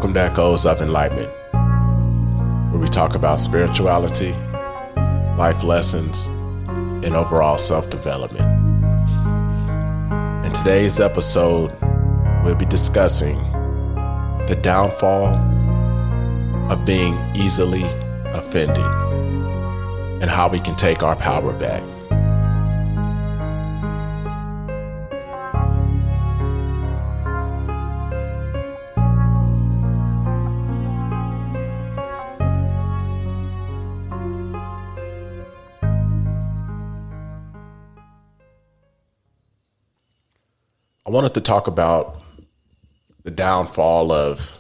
Welcome to Echoes of Enlightenment, where we talk about spirituality, life lessons, and overall self-development. In today's episode, we'll be discussing the downfall of being easily offended and how we can take our power back. I wanted to talk about the downfall of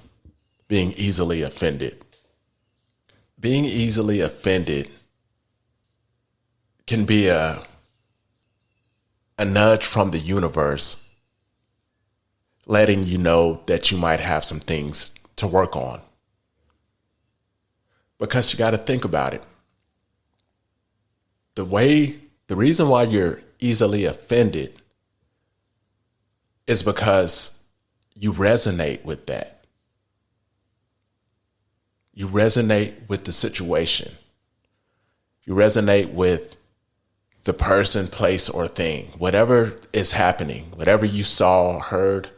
being easily offended. Being easily offended can be a nudge from the universe letting you know that you might have some things to work on. Because you got to think about it. The reason why you're easily offended is because you resonate with that. You resonate with the situation. You resonate with the person, place, or thing. Whatever is happening, whatever you saw, heard,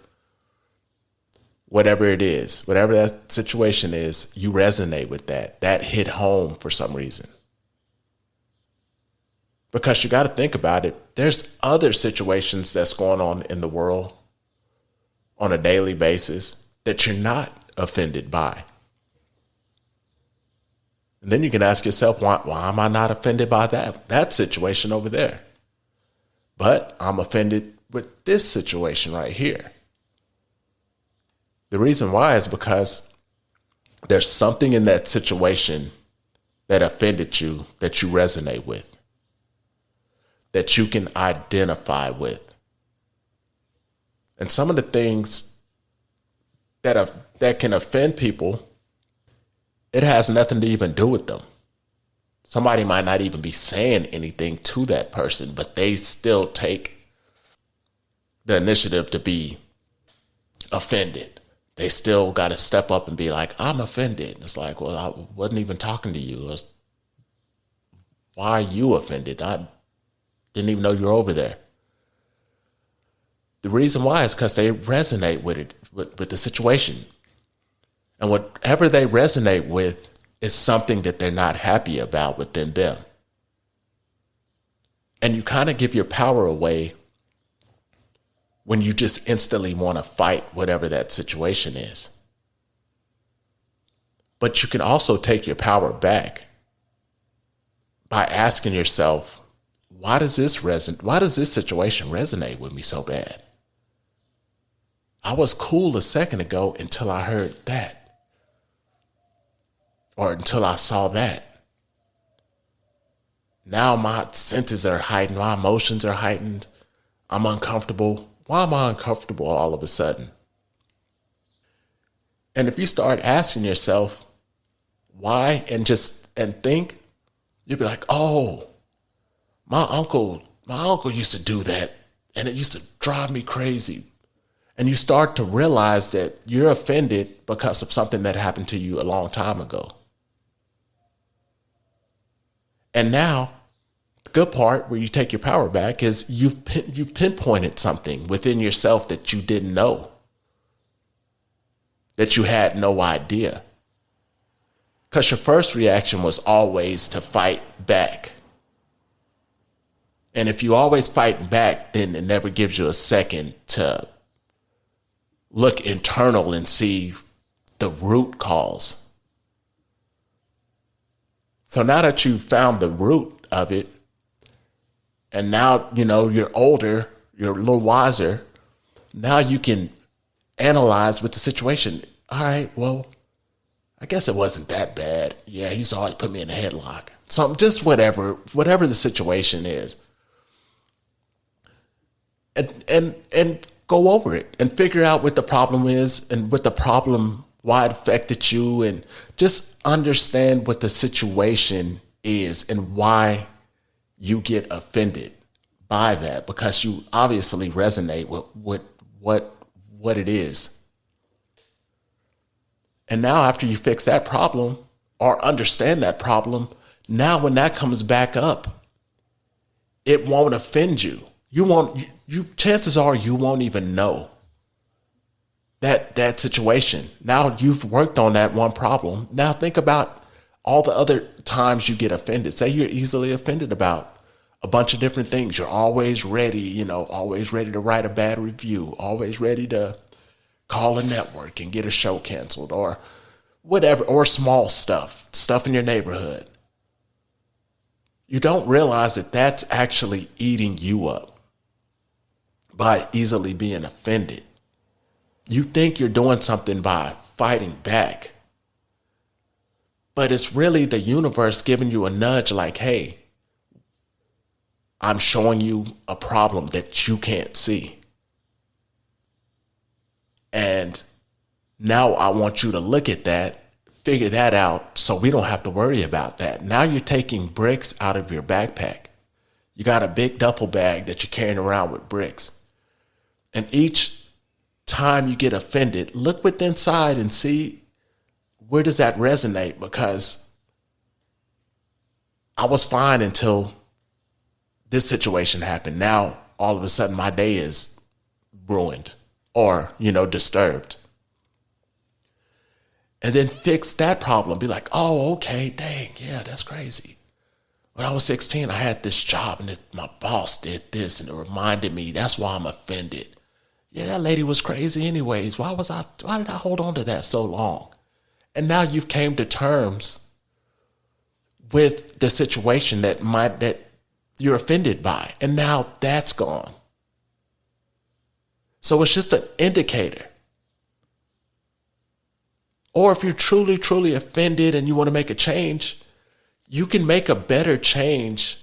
whatever it is, whatever that situation is, you resonate with that. That hit home for some reason. Because you got to think about it. There's other situations that's going on in the world on a daily basis that you're not offended by. And then you can ask yourself, why am I not offended by that situation over there? But I'm offended with this situation right here. The reason why is because there's something in that situation that offended you that you resonate with, that you can identify with. And some of the things that can offend people, it has nothing to even do with them. Somebody might not even be saying anything to that person, but they still take the initiative to be offended. They still got to step up and be like, I'm offended. It's like, well, I wasn't even talking to you. Why are you offended? I didn't even know you were over there. The reason why is because they resonate with it, with the situation. And whatever they resonate with is something that they're not happy about within them. And you kind of give your power away when you just instantly want to fight whatever that situation is. But you can also take your power back by asking yourself, why does this situation resonate with me so bad? I was cool a second ago until I heard that. Or until I saw that. Now my senses are heightened, my emotions are heightened. I'm uncomfortable. Why am I uncomfortable all of a sudden? And if you start asking yourself why and think, you'll be like, oh, my uncle used to do that and it used to drive me crazy. And you start to realize that you're offended because of something that happened to you a long time ago. And now, the good part where you take your power back is you've pinpointed something within yourself that you didn't know, that you had no idea. Because your first reaction was always to fight back. And if you always fight back, then it never gives you a second to look internal and see the root cause. So now that you've found the root of it, and now, you're older, you're a little wiser, now you can analyze with the situation. All right, well, I guess it wasn't that bad. Yeah, he used to always put me in a headlock. So just whatever the situation is. And go over it and figure out what the problem is and what the problem, why it affected you, and just understand what the situation is and why you get offended by that, because you obviously resonate with what it is. And now after you fix that problem or understand that problem, now when that comes back up, it won't offend you. Chances are you won't even know that situation. Now you've worked on that one problem. Now think about all the other times you get offended. Say you're easily offended about a bunch of different things. You're always ready, always ready to write a bad review, always ready to call a network and get a show canceled or whatever, or small stuff in your neighborhood. You don't realize that that's actually eating you up by easily being offended. You think you're doing something by fighting back, but it's really the universe giving you a nudge like, hey, I'm showing you a problem that you can't see. And now I want you to look at that, figure that out so we don't have to worry about that. Now you're taking bricks out of your backpack. You got a big duffel bag that you're carrying around with bricks. And each time you get offended, look within inside and see where does that resonate? Because I was fine until this situation happened. Now, all of a sudden, my day is ruined or, disturbed. And then fix that problem. Be like, oh, okay, dang, yeah, that's crazy. When I was 16, I had this job and my boss did this and it reminded me, that's why I'm offended. Yeah, that lady was crazy anyways. Why did I hold on to that so long? And now you've came to terms with the situation that you're offended by. And now that's gone. So it's just an indicator. Or if you're truly, truly offended and you want to make a change, you can make a better change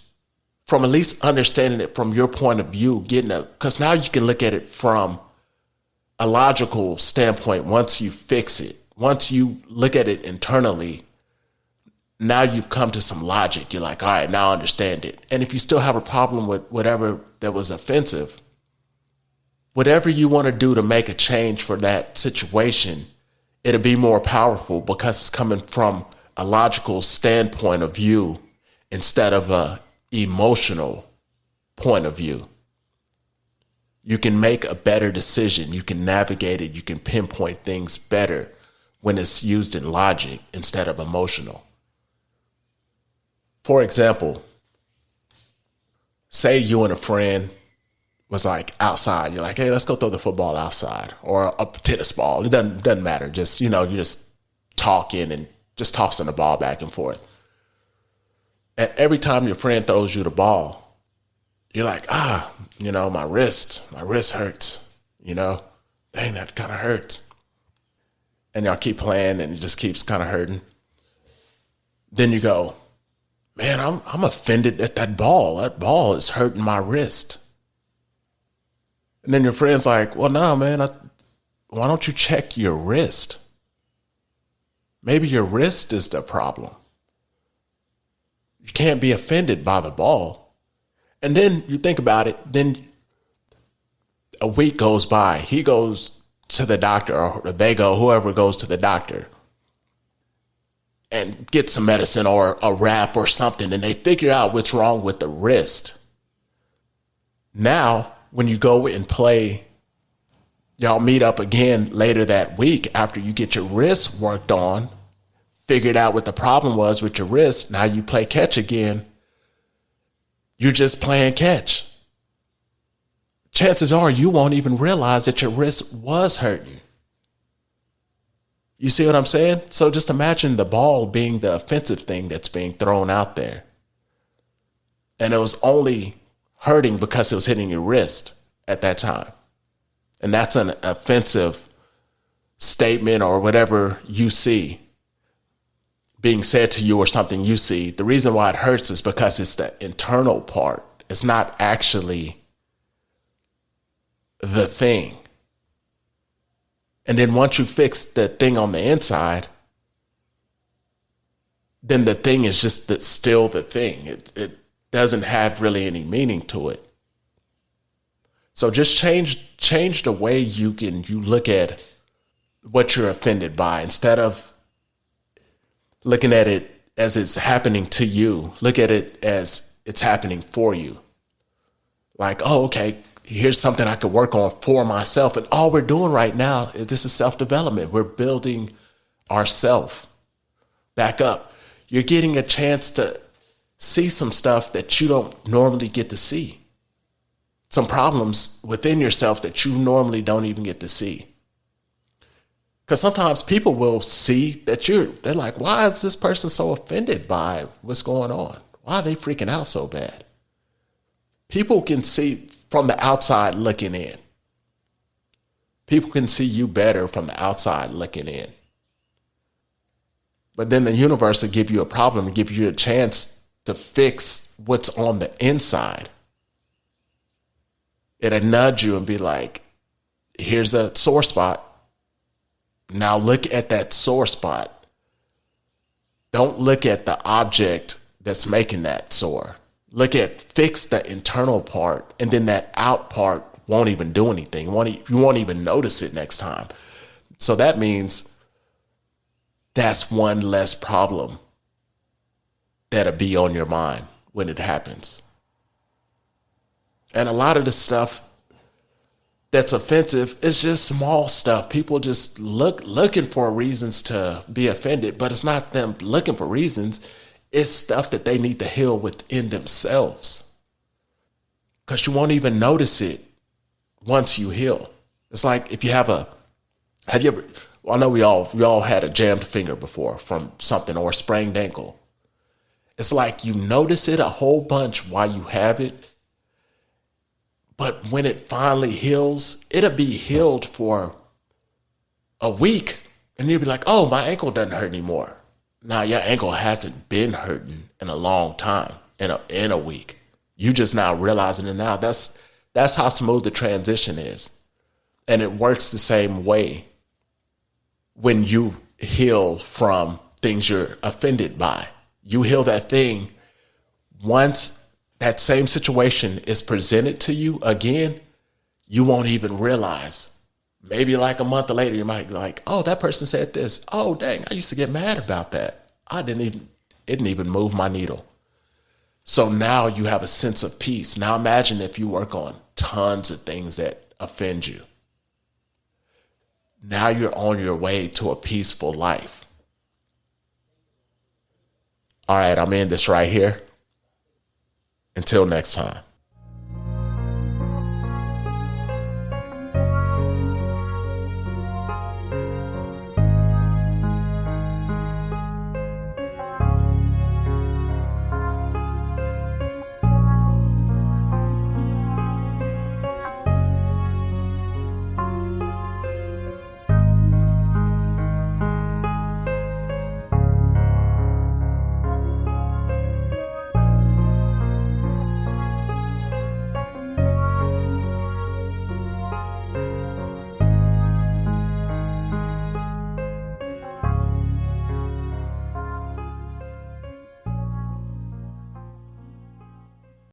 from at least understanding it from your point of view, because now you can look at it from a logical standpoint. Once you fix it, once you look at it internally, now you've come to some logic. You're like, all right, now I understand it. And if you still have a problem with whatever that was offensive, whatever you want to do to make a change for that situation, it'll be more powerful because it's coming from a logical standpoint of view instead of a emotional point of view. You can make a better decision. You can navigate it. You can pinpoint things better when it's used in logic instead of emotional. For example, say you and a friend was like outside. You're like, hey, let's go throw the football outside or a tennis ball. It doesn't matter. Just, you're just talking and just tossing the ball back and forth. And every time your friend throws you the ball, you're like, my wrist hurts, dang, that kind of hurts. And y'all keep playing and it just keeps kind of hurting. Then you go, man, I'm offended at that ball. That ball is hurting my wrist. And then your friend's like, well, no, man, why don't you check your wrist? Maybe your wrist is the problem. You can't be offended by the ball. And then you think about it, then a week goes by. He goes to the doctor, or whoever goes to the doctor and get some medicine or a wrap or something, and they figure out what's wrong with the wrist. Now, when you go and play, y'all meet up again later that week after you get your wrist worked on, figured out what the problem was with your wrist. Now you play catch again. You're just playing catch. Chances are you won't even realize that your wrist was hurting. You see what I'm saying? So just imagine the ball being the offensive thing that's being thrown out there. And it was only hurting because it was hitting your wrist at that time. And that's an offensive statement or whatever you see being said to you or something you see. The reason why it hurts is because it's the internal part. It's not actually the thing. And then once you fix the thing on the inside, then the thing is just still the thing. It doesn't have really any meaning to it. So just change the way you look at what you're offended by. Instead of looking at it as it's happening to you, look at it as it's happening for you. Like, oh, okay, here's something I could work on for myself. And all we're doing right now is this is self-development. We're building ourself back up. You're getting a chance to see some stuff that you don't normally get to see. Some problems within yourself that you normally don't even get to see. Because sometimes people will see that they're like, why is this person so offended by what's going on? Why are they freaking out so bad? People can see from the outside looking in. People can see you better from the outside looking in. But then the universe will give you a problem and give you a chance to fix what's on the inside. It'll nudge you and be like, here's a sore spot. Now look at that sore spot. Don't look at the object that's making that sore. Fix the internal part, and then that out part won't even do anything. You won't even notice it next time. So that means that's one less problem that'll be on your mind when it happens. And a lot of the stuff that's offensive is just small stuff. People just looking for reasons to be offended, but it's not them looking for reasons. It's stuff that they need to heal within themselves. Because you won't even notice it once you heal. It's like if you have you ever, well, I know we all had a jammed finger before from something, or a sprained ankle. It's like you notice it a whole bunch while you have it. But when it finally heals, it'll be healed for a week. And you'll be like, oh, my ankle doesn't hurt anymore. Now your ankle hasn't been hurting in a long time, in a week. You just now realizing it now. That's how smooth the transition is. And it works the same way when you heal from things you're offended by. You heal that thing. Once that same situation is presented to you again, you won't even realize. Maybe like a month later, you might be like, oh, that person said this. Oh, dang, I used to get mad about that. It didn't even move my needle. So now you have a sense of peace. Now imagine if you work on tons of things that offend you. Now you're on your way to a peaceful life. All right, I'm in this right here. Until next time.